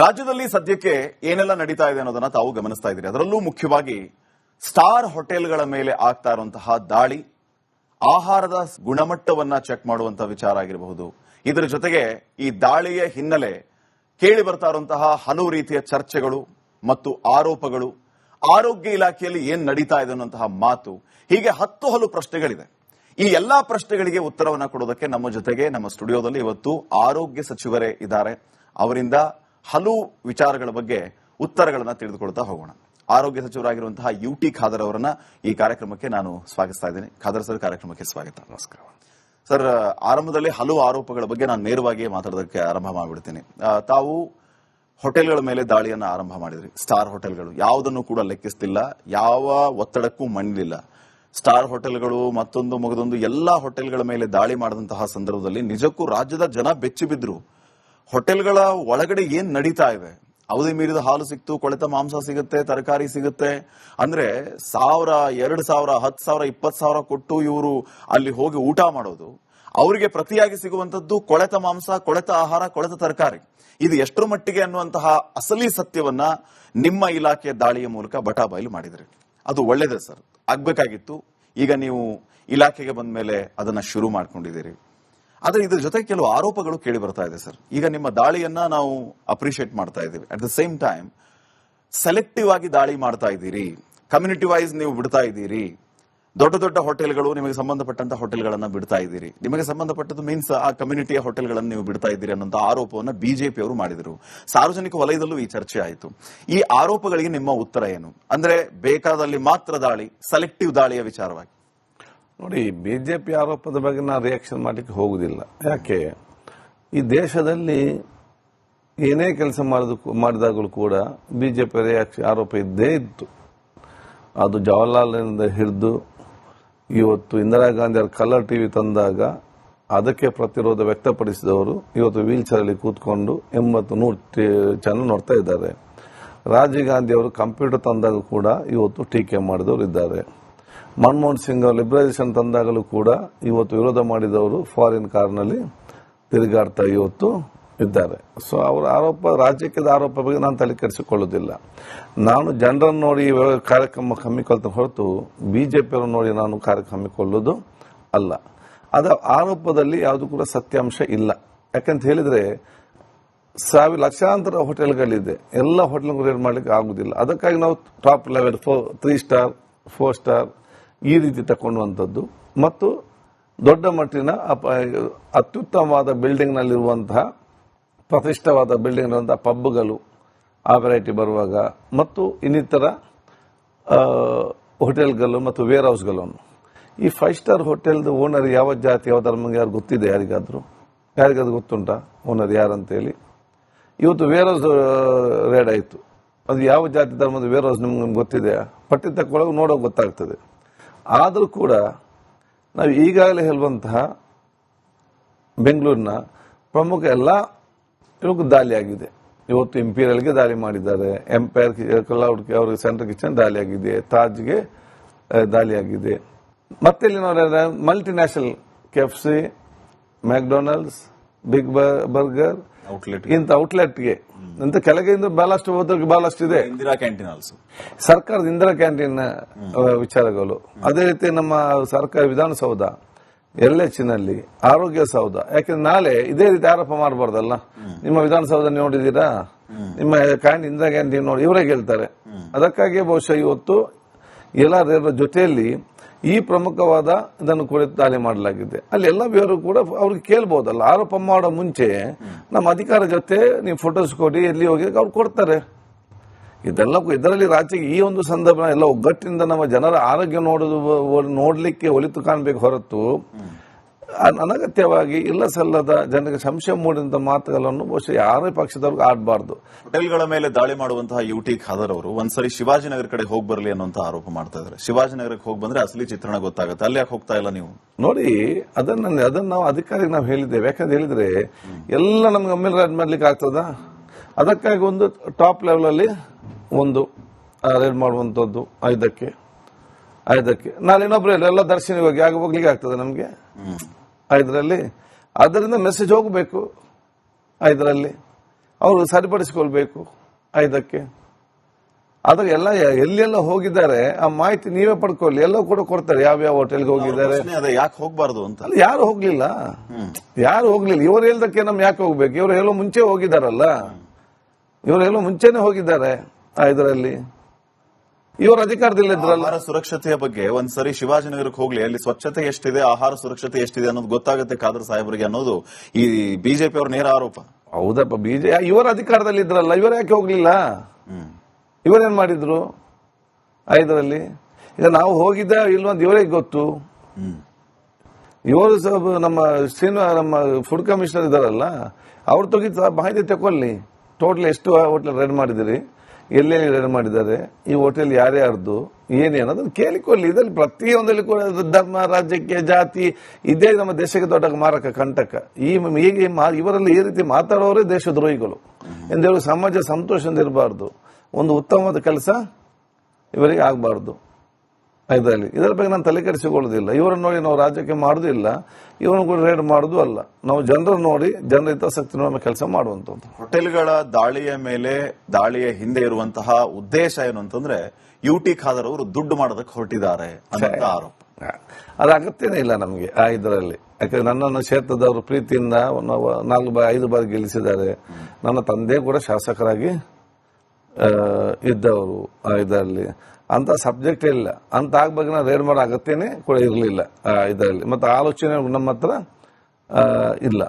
ರಾಜ್ಯದಲ್ಲಿ ಸದ್ಯಕ್ಕೆ ಏನೆಲ್ಲ ನಡೀತಾ ಇದೆ ಅನ್ನೋದನ್ನ ತಾವು ಗಮನಿಸ್ತಾ ಇದ್ದೀರಿ. ಅದರಲ್ಲೂ ಮುಖ್ಯವಾಗಿ ಸ್ಟಾರ್ ಹೋಟೆಲ್ಗಳ ಮೇಲೆ ಆಗ್ತಾ ಇರುವಂತಹ ದಾಳಿ, ಆಹಾರದ ಗುಣಮಟ್ಟವನ್ನ ಚೆಕ್ ಮಾಡುವಂತಹ ವಿಚಾರ ಆಗಿರಬಹುದು. ಇದರ ಜೊತೆಗೆ ಈ ದಾಳಿಯ ಹಿನ್ನೆಲೆ ಕೇಳಿ ಬರ್ತಾ ಇರುವಂತಹ ಹಲವು ರೀತಿಯ ಚರ್ಚೆಗಳು ಮತ್ತು ಆರೋಪಗಳು, ಆರೋಗ್ಯ ಇಲಾಖೆಯಲ್ಲಿ ಏನ್ ನಡೀತಾ ಇದೆ ಅನ್ನುವಂತಹ ಮಾತು, ಹೀಗೆ ಹಲವು ಪ್ರಶ್ನೆಗಳಿದೆ. ಈ ಎಲ್ಲಾ ಪ್ರಶ್ನೆಗಳಿಗೆ ಉತ್ತರವನ್ನ ಕೊಡೋದಕ್ಕೆ ನಮ್ಮ ಜೊತೆಗೆ ನಮ್ಮ ಸ್ಟುಡಿಯೋದಲ್ಲಿ ಇವತ್ತು ಆರೋಗ್ಯ ಸಚಿವರೇ ಇದ್ದಾರೆ. ಅವರಿಂದ ಹಲವು ವಿಚಾರಗಳ ಬಗ್ಗೆ ಉತ್ತರಗಳನ್ನ ತಿಳಿದುಕೊಳ್ತಾ ಹೋಗೋಣ. ಆರೋಗ್ಯ ಸಚಿವರಾಗಿರುವಂತಹ UT ಖಾದರ್ ಅವರನ್ನ ಈ ಕಾರ್ಯಕ್ರಮಕ್ಕೆ ನಾನು ಸ್ವಾಗತಿಸ್ತಾ ಇದ್ದೀನಿ. ಖಾದರ್ ಸರ್, ಕಾರ್ಯಕ್ರಮಕ್ಕೆ ಸ್ವಾಗತ. ನಮಸ್ಕಾರ ಸರ್. ಆರಂಭದಲ್ಲಿ ಹಲವು ಆರೋಪಗಳ ಬಗ್ಗೆ ನಾನು ನೇರವಾಗಿ ಮಾತಾಡೋದಕ್ಕೆ ಆರಂಭ ಮಾಡಿಬಿಡ್ತೀನಿ. ತಾವು ಹೋಟೆಲ್ಗಳ ಮೇಲೆ ದಾಳಿಯನ್ನ ಆರಂಭ ಮಾಡಿದ್ರಿ. ಸ್ಟಾರ್ ಹೋಟೆಲ್ಗಳು ಯಾವುದನ್ನು ಕೂಡ ಲೆಕ್ಕಿಸ್ತಿಲ್ಲ, ಯಾವ ಒತ್ತಡಕ್ಕೂ ಮಣಿಲಿಲ್ಲ. ಸ್ಟಾರ್ ಹೋಟೆಲ್ಗಳು ಮತ್ತೊಂದು ಮಗದೊಂದು ಎಲ್ಲಾ ಹೋಟೆಲ್ಗಳ ಮೇಲೆ ದಾಳಿ ಮಾಡಿದಂತಹ ಸಂದರ್ಭದಲ್ಲಿ ನಿಜಕ್ಕೂ ರಾಜ್ಯದ ಜನ ಬೆಚ್ಚಿ ಬಿದ್ರು. ಹೋಟೆಲ್ಗಳ ಒಳಗಡೆ ಏನ್ ನಡೀತಾ ಇದೆ, ಅವಧಿ ಮೀರಿದ ಹಾಲು ಸಿಕ್ತು, ಕೊಳೆತ ಮಾಂಸ ಸಿಗುತ್ತೆ, ತರಕಾರಿ ಸಿಗುತ್ತೆ ಅಂದ್ರೆ 1000, 2000, 10,000, 20,000 ಕೊಟ್ಟು ಇವರು ಅಲ್ಲಿ ಹೋಗಿ ಊಟ ಮಾಡೋದು. ಅವರಿಗೆ ಪ್ರತಿಯಾಗಿ ಸಿಗುವಂತದ್ದು ಕೊಳೆತ ಮಾಂಸ, ಕೊಳೆತ ಆಹಾರ, ಕೊಳೆತ ತರಕಾರಿ. ಇದು ಎಷ್ಟರ ಮಟ್ಟಿಗೆ ಅನ್ನುವಂತಹ ಅಸಲಿ ಸತ್ಯವನ್ನ ನಿಮ್ಮ ಇಲಾಖೆಯ ದಾಳಿಯ ಮೂಲಕ ಬಟಾಬಯಲು ಮಾಡಿದ್ರಿ. ಅದು ಒಳ್ಳೇದೇ ಸರ್, ಆಗ್ಬೇಕಾಗಿತ್ತು. ಈಗ ನೀವು ಇಲಾಖೆಗೆ ಬಂದ ಮೇಲೆ ಅದನ್ನ ಶುರು ಮಾಡ್ಕೊಂಡಿದ್ದೀರಿ. ಆದ್ರೆ ಇದ್ರ ಜೊತೆ ಕೆಲವು ಆರೋಪಗಳು ಕೇಳಿ ಬರ್ತಾ ಇದೆ ಸರ್. ಈಗ ನಿಮ್ಮ ದಾಳಿಯನ್ನ ನಾವು ಅಪ್ರಿಶಿಯೇಟ್ ಮಾಡ್ತಾ ಇದ್ದೀವಿ. At the same time selective ಆಗಿ ದಾಳಿ ಮಾಡ್ತಾ ಇದ್ದೀರಿ, ಕಮ್ಯುನಿಟಿ ವೈಸ್ ನೀವು ಬಿಡ್ತಾ ಇದ್ದೀರಿ. ದೊಡ್ಡ ದೊಡ್ಡ ಹೋಟೆಲ್ಗಳು, ನಿಮಗೆ ಸಂಬಂಧಪಟ್ಟಂತ ಹೋಟೆಲ್ಗಳನ್ನ ಬಿಡ್ತಾ ಇದ್ದೀರಿ. ನಿಮಗೆ ಸಂಬಂಧಪಟ್ಟದ್ದು ಮೀನ್ಸ್ ಆ ಕಮ್ಯುನಿಟಿಯ ಹೋಟೆಲ್ಗಳನ್ನು ನೀವು ಬಿಡ್ತಾ ಇದ್ದೀರಿ ಅನ್ನೋಂಥ ಆರೋಪವನ್ನ ಬಿಜೆಪಿ ಅವರು ಮಾಡಿದರು. ಸಾರ್ವಜನಿಕ ವಲಯದಲ್ಲೂ ಈ ಚರ್ಚೆ ಆಯಿತು. ಈ ಆರೋಪಗಳಿಗೆ ನಿಮ್ಮ ಉತ್ತರ ಏನು? ಅಂದ್ರೆ ಬೇಕಾದಲ್ಲಿ ಮಾತ್ರ ದಾಳಿ, ಸೆಲೆಕ್ಟಿವ್ ದಾಳಿಯ ವಿಚಾರವಾಗಿ. ನೋಡಿ, ಬಿಜೆಪಿ ಆರೋಪದ ಬಗ್ಗೆ ನಾನು ರಿಯಾಕ್ಷನ್ ಮಾಡಲಿಕ್ಕೆ ಹೋಗುದಿಲ್ಲ. ಯಾಕೆ, ಈ ದೇಶದಲ್ಲಿ ಏನೇ ಕೆಲಸ ಮಾಡಿದಾಗಲೂ ಕೂಡ ಬಿಜೆಪಿ ಆರೋಪ ಇದ್ದೇ ಇತ್ತು. ಅದು ಜವಾಹರ್ಲಾಲ್ನಿಂದ ಹಿಡಿದು ಇವತ್ತು ಇಂದಿರಾ ಗಾಂಧಿ ಅವರು ಕಲರ್ ಟಿವಿ ತಂದಾಗ ಅದಕ್ಕೆ ಪ್ರತಿರೋಧ ವ್ಯಕ್ತಪಡಿಸಿದವರು ಇವತ್ತು ವೀಲ್ ಚೇರ್ ಅಲ್ಲಿ ಕೂತ್ಕೊಂಡು 80-100 ಚಾನಲ್ ನೋಡ್ತಾ ಇದ್ದಾರೆ. ರಾಜೀವ್ ಗಾಂಧಿ ಅವರು ಕಂಪ್ಯೂಟರ್ ತಂದಾಗ ಕೂಡ ಇವತ್ತು ಟೀಕೆ ಮಾಡಿದವರು ಇದ್ದಾರೆ. ಮನಮೋಹನ್ ಸಿಂಗ್ ಅವರು ಲಿಬರಲೈಸೇಷನ್ ತಂದಾಗಲೂ ಕೂಡ ಇವತ್ತು ವಿರೋಧ ಮಾಡಿದವರು ಫಾರಿನ್ ಕಾರ್ನಲ್ಲಿ ತಿರುಗಾಡ್ತಾ ಇವತ್ತು ಇದ್ದಾರೆ. ಸೊ ಅವರ ಆರೋಪ, ರಾಜಕೀಯದ ಆರೋಪ ಬಗ್ಗೆ ನಾನು ತಲೆ ಕೆಡಿಸಿಕೊಳ್ಳುವುದಿಲ್ಲ. ನಾನು ಜನರನ್ನು ನೋಡಿ ಕಾರ್ಯಕ್ರಮ ಹಮ್ಮಿಕೊಳ್ತಾ ಹೊರತು ಬಿಜೆಪಿಯವರು ನೋಡಿ ನಾನು ಕಾರ್ಯಕ್ರಮ ಹಮ್ಮಿಕೊಳ್ಳೋದು ಅಲ್ಲ. ಅದ ಆರೋಪದಲ್ಲಿ ಯಾವುದು ಕೂಡ ಸತ್ಯಾಂಶ ಇಲ್ಲ. ಯಾಕಂತ ಹೇಳಿದ್ರೆ ಲಕ್ಷಾಂತರ ಹೋಟೆಲ್ಗಳಿದೆ, ಎಲ್ಲ ಹೋಟೆಲ್ ರೇಟ್ ಮಾಡ್ಲಿಕ್ಕೆ ಆಗುದಿಲ್ಲ. ಅದಕ್ಕಾಗಿ ನಾವು ಟಾಪ್ ಲೆವೆಲ್ 3 ಸ್ಟಾರ್ 4 ಸ್ಟಾರ್ ಈ ರೀತಿ ತಕೊಂಡುವಂಥದ್ದು ಮತ್ತು ದೊಡ್ಡ ಮಟ್ಟಿನ ಅತ್ಯುತ್ತಮವಾದ ಬಿಲ್ಡಿಂಗ್ ನಲ್ಲಿರುವಂತಹ ಪ್ರತಿಷ್ಠವಾದ ಬಿಲ್ಡಿಂಗ್ ಇರುವಂತಹ ಪಬ್ಗಳು ಆ ವೆರೈಟಿ ಬರುವಾಗ ಮತ್ತು ಇನ್ನಿತರ ಹೋಟೆಲ್ಗಳು ಮತ್ತು ವೇರ್ ಹೌಸ್ಗಳನ್ನು, ಈ 5 ಸ್ಟಾರ್ ಹೋಟೆಲ್ದು ಓನರ್ ಯಾವ ಜಾತಿ ಯಾವ ಧರ್ಮ ಯಾರು ಗೊತ್ತಿದೆ? ಯಾರಿಗಾದ್ರೂ ಗೊತ್ತುಂಟಾ ಓನರ್ ಯಾರಂತೇಳಿ? ಇವತ್ತು ವೇರ್ ಹೌಸ್ ರೇಡ್ ಆಯಿತು, ಅದು ಯಾವ ಜಾತಿ ಧರ್ಮದ ವೇರ್ ಹೌಸ್ ನಿಮ್ಗೆ ಗೊತ್ತಿದೆಯಾ? ಪಟ್ಟಿ ತಕ್ಕೊಳ್ಳೋಕೆ ನೋಡೋಕೆ ಗೊತ್ತಾಗ್ತದೆ. ಆದರೂ ಕೂಡ ನಾವು ಈಗಾಗಲೇ ಹೇಳುವಂತಹ ಬೆಂಗಳೂರಿನ ಪ್ರಮುಖ ಎಲ್ಲ ದಾಳಿ ಆಗಿದೆ. ಇವತ್ತು ಇಂಪೀರಿಯಲ್ಗೆ ದಾಳಿ ಮಾಡಿದ್ದಾರೆ, ಎಂಪೈರ್ ಕ್ಲೌಡ್ ಅವ್ರಿಗೆ ಸೆಂಟ್ರಲ್ ಕಿಚನ್ ದಾಳಿ ಆಗಿದೆ, ತಾಜ್ಗೆ ದಾಳಿ ಆಗಿದೆ. ಮತ್ತೆ ಇಲ್ಲಿ ನೋಡಿದ್ರೆ multinational KFC, McDonald's, big burger ಇಂಥ ಔಟ್ಲೆಟ್ಗೆ ಇಂಥ ಕೆಳಗಿಂದ ಬಹಳಷ್ಟು ಹೋದ್ರಿಗೆ ಬಹಳಷ್ಟು ಇದೆ. ಇಂದಿರಾ ಕ್ಯಾಂಟೀನ್ ಆಲ್ಸೋ, ಸರ್ಕಾರದ ಇಂದಿರಾ ಕ್ಯಾಂಟೀನ್ ವಿಚಾರಗಳು. ಅದೇ ರೀತಿ ನಮ್ಮ ಸರ್ಕಾರ ವಿಧಾನಸೌಧ, LHನಲ್ಲಿ ಆರೋಗ್ಯ ಸೌಧ. ಯಾಕಂದ್ರೆ ನಾಳೆ ಇದೇ ರೀತಿ ಆರೋಪ ಮಾಡಬಾರ್ದಲ್ಲ. ನಿಮ್ಮ ವಿಧಾನಸೌಧ ನೋಡಿದೀರಾ, ನಿಮ್ಮ ಇಂದಿರಾ ಕ್ಯಾಂಟೀನ್ ನೋಡಿ, ಇವರೇ ಹೇಳ್ತಾರೆ. ಅದಕ್ಕಾಗಿ ಬಹುಶಃ ಇವತ್ತು ಎಲ್ಲರ ಜೊತೆಯಲ್ಲಿ ಈ ಪ್ರಮುಖವಾದ ಇದನ್ನು ಕುರಿತು ದಾಳಿ ಮಾಡಲಾಗಿದೆ. ಅಲ್ಲಿ ಎಲ್ಲ ಬೇರು ಕೂಡ ಅವ್ರಿಗೆ ಕೇಳ್ಬೋದಲ್ಲ, ಆರೋಪ ಮಾಡೋ ಮುಂಚೆ ನಮ್ಮ ಅಧಿಕಾರ ಜೊತೆ ನೀವು ಫೋಟೋಸ್ ಕೊಡಿ, ಎಲ್ಲಿ ಹೋಗಿ ಅವ್ರು ಕೊಡ್ತಾರೆ. ಇದರಲ್ಲಿ ರಾಜ್ಯಕ್ಕೆ ಈ ಒಂದು ಸಂದರ್ಭ ಎಲ್ಲ ಒಗ್ಗಟ್ಟಿನಿಂದ ನಮ್ಮ ಜನರ ಆರೋಗ್ಯ ನೋಡಲಿಕ್ಕೆ ಒಲಿತು ಕಾಣಬೇಕು ಹೊರತು ಅನಗತ್ಯವಾಗಿ ಇಲ್ಲ ಸಲ್ಲದ ಜನರಿಗೆ ಸಂಶಯ ಮೂಡಿದಂತ ಮಾತುಗಳನ್ನು ಬಹುಶಃ ಯಾರೇ ಪಕ್ಷದವ್ರಿಗೆ ಆಡಬಾರ್ದು. ಹೋಟೆಲ್ಗಳ ಮೇಲೆ ದಾಳಿ ಮಾಡುವಂತಹ UT ಖಾದರ್ ಅವರು ಒಂದ್ಸರಿ ಶಿವಾಜಿನಗರ ಕಡೆ ಹೋಗಿ ಬರಲಿ ಅನ್ನುವಂತ ಆರೋಪ ಮಾಡ್ತಾ ಇದ್ದಾರೆ. ಶಿವಾಜಿನಗರಕ್ಕೆ ಹೋಗಿ ಬಂದ್ರೆ ಅಸಲಿ ಚಿತ್ರಣ ಗೊತ್ತಾಗುತ್ತೆ, ಅಲ್ಲಿ ಯಾಕೆ ಹೋಗ್ತಾ ಇಲ್ಲ ನೀವು? ನೋಡಿ, ಅದನ್ನ ನಾವು ಅಧಿಕಾರಿಗೆ ನಾವು ಹೇಳಿದ್ದೇವೆ. ಯಾಕಂತ ಹೇಳಿದ್ರೆ ಎಲ್ಲ ನಮ್ಗೆ ಒಮ್ಮೆಲೆ ರೈಡ್ ಮಾಡ್ಲಿಕ್ಕೆ ಆಗ್ತದ? ಅದಕ್ಕಾಗಿ ಒಂದು ಟಾಪ್ ಲೆವೆಲ್ ಅಲ್ಲಿ ಒಂದು ರೈಡ್ ಮಾಡುವಂತದ್ದು 5ಕ್ಕೆ ನಾಳೆ ಇನ್ನೊಬ್ರು ಎಲ್ಲ ದರ್ಶನ ಹೋಗ್ಲಿಕ್ಕೆ ಆಗ್ತದೆ ನಮ್ಗೆ 5ರಲ್ಲಿ. ಅದರಿಂದ ಮೆಸೇಜ್ ಹೋಗಬೇಕು 5ರಲ್ಲಿ. ಅವರು ಸರಿಪಡಿಸಿಕೊಳ್ಬೇಕು ಇದಕ್ಕೆ. ಆದ್ರೆ ಎಲ್ಲ ಎಲ್ಲೆಲ್ಲ ಹೋಗಿದ್ದಾರೆ ಆ ಮಾಹಿತಿ ನೀವೇ ಪಡ್ಕೊಳ್ಳಿ, ಎಲ್ಲ ಕೂಡ ಕೊಡ್ತಾರೆ ಯಾವ್ಯಾವ ಹೋಟೆಲ್ಗೆ ಹೋಗಿದ್ದಾರೆ. ಯಾಕೆ ಹೋಗ್ಬಾರ್ದು ಅಂತ. ಅಲ್ಲಿ ಯಾರು ಹೋಗ್ಲಿಲ್ಲ, ಇವರು ಹೇಳ್ದಕ್ಕೆ ನಮ್ ಯಾಕೆ ಹೋಗ್ಬೇಕು? ಇವರು ಎಲ್ಲೋ ಮುಂಚೆ ಹೋಗಿದಾರಲ್ಲ, ಇವರೆಲ್ಲೋ ಮುಂಚೆನೆ ಹೋಗಿದ್ದಾರೆ. ಇದರಲ್ಲಿ ಇವರು ಅಧಿಕಾರದಲ್ಲಿ ಇದ್ರಲ್ಲ. ಆಹಾರ ಸುರಕ್ಷತೆಯ ಬಗ್ಗೆ ಒಂದ್ಸರಿ ಶಿವಾಜಿನಗರಕ್ಕೆ ಹೋಗ್ಲಿ, ಅಲ್ಲಿ ಸ್ವಚ್ಛತೆ ಎಷ್ಟಿದೆ, ಆಹಾರ ಸುರಕ್ಷತೆ ಎಷ್ಟಿದೆ ಅನ್ನೋದು ಗೊತ್ತಾಗುತ್ತೆ ಖಾದರ್ ಸಾಹೇಬರಿಗೆ ಅನ್ನೋದು ಈ ಬಿಜೆಪಿ ಅವ್ರ ನೇರ ಆರೋಪ. ಹೌದಪ್ಪ, ಇವರ ಅಧಿಕಾರದಲ್ಲಿ ಇದ್ರಲ್ಲ, ಇವರು ಯಾಕೆ ಹೋಗ್ಲಿಲ್ಲ? ಇವರೇನ್ ಮಾಡಿದ್ರು ಇದರಲ್ಲಿ? ಈಗ ನಾವು ಹೋಗಿದ್ದ ಇಲ್ವಂತ ಇವರಿಗೆ ಗೊತ್ತು. ಇವರು ನಮ್ಮ ನಮ್ಮ ಫುಡ್ ಕಮಿಷನರ್ ಇದಾರಲ್ಲ, ಅವ್ರು ತೆಗಿದ ಮಾಹಿತಿ ತಗೊಳ್ಳಿ. ಟೋಟಲ್ ಎಷ್ಟು ಹೋಟೆಲ್ ರೆಡ್ ಮಾಡಿದಿರಿ, ಎಲ್ಲೆಲ್ಲಿ ರೆಡ್ ಮಾಡಿದ್ದಾರೆ, ಈ ಹೋಟೆಲ್ ಯಾರ್ಯಾರ್ದು ಏನೇ ಅನ್ನೋದನ್ನ ಕೇಳಿಕೊಳ್ಳಿ. ಇದರಲ್ಲಿ ಪ್ರತಿಯೊಂದಲ್ಲಿ ಕೂಡ ಧರ್ಮ, ರಾಜ್ಯಕ್ಕೆ, ಜಾತಿ ಇದೇ ನಮ್ಮ ದೇಶಕ್ಕೆ ದೊಡ್ಡ ಮಾರಕ ಕಂಟಕ. ಹೀಗೆ ಇವರಲ್ಲಿ ಈ ರೀತಿ ಮಾತಾಡೋರೇ ದೇಶದ್ರೋಹಿಗಳು ಎಂದೇಳಿ ಸಮಾಜ ಸಂತೋಷದಿಂದ ಇರಬಾರ್ದು. ಒಂದು ಉತ್ತಮವಾದ ಕೆಲಸ ಇವರಿಗೆ ಆಗಬಾರ್ದು. ಇದರ ಬಗ್ಗೆ ನಾನು ತಲೆ ಕೆಡಿಸಿಕೊಳ್ಳೋದಿಲ್ಲ. ಇವರನ್ನು ನೋಡಿ ನಾವು ರಾಜ್ಯಕ್ಕೆ ಮಾಡುದಿಲ್ಲ, ಇವರನ್ನು ಕೂಡ ರೇಡ್ ಮಾಡುದು ಅಲ್ಲ. ನಾವು ಜನರನ್ನು ನೋಡಿ ಜನರ ಹಿತಾಸಕ್ತಿ ನಮ್ಮ ಕೆಲಸ ಮಾಡುವಂತದ್ದು. ಹೋಟೆಲ್ಗಳ ದಾಳಿಯ ಮೇಲೆ, ದಾಳಿಯ ಹಿಂದೆ ಇರುವಂತಹ ಉದ್ದೇಶ ಏನು ಅಂತಂದ್ರೆ ಯುಟಿ ಖಾದರ್ ಅವರು ದುಡ್ಡು ಮಾಡೋದಕ್ಕೆ ಹೊರಟಿದ್ದಾರೆ ಅಂತ ಆರೋಪ. ಅದು ಅಗತ್ಯನೇ ಇಲ್ಲ ನಮಗೆ ಇದರಲ್ಲಿ. ಯಾಕಂದ್ರೆ ನನ್ನನ್ನು ಕ್ಷೇತ್ರದವರು ಪ್ರೀತಿಯಿಂದ 4-5 ಬಾರಿ ಗೆಲ್ಲಿಸಿದ್ದಾರೆ. ನನ್ನ ತಂದೆ ಕೂಡ ಶಾಸಕರಾಗಿ ಇದ್ದವರು. ಇದರಲ್ಲಿ ಅಂತ ಸಬ್ಜೆಕ್ಟ್ ಇಲ್ಲ, ಅಂತ ಆಗ್ಬೇಕು ನಾವು ರೇಡ್ ಮಾಡೋ ಅಗತ್ಯನೇ ಕೂಡ ಇರಲಿಲ್ಲ ಇದರಲ್ಲಿ. ಮತ್ತೆ ಆಲೋಚನೆ ನಮ್ಮ ಹತ್ರ ಇಲ್ಲ.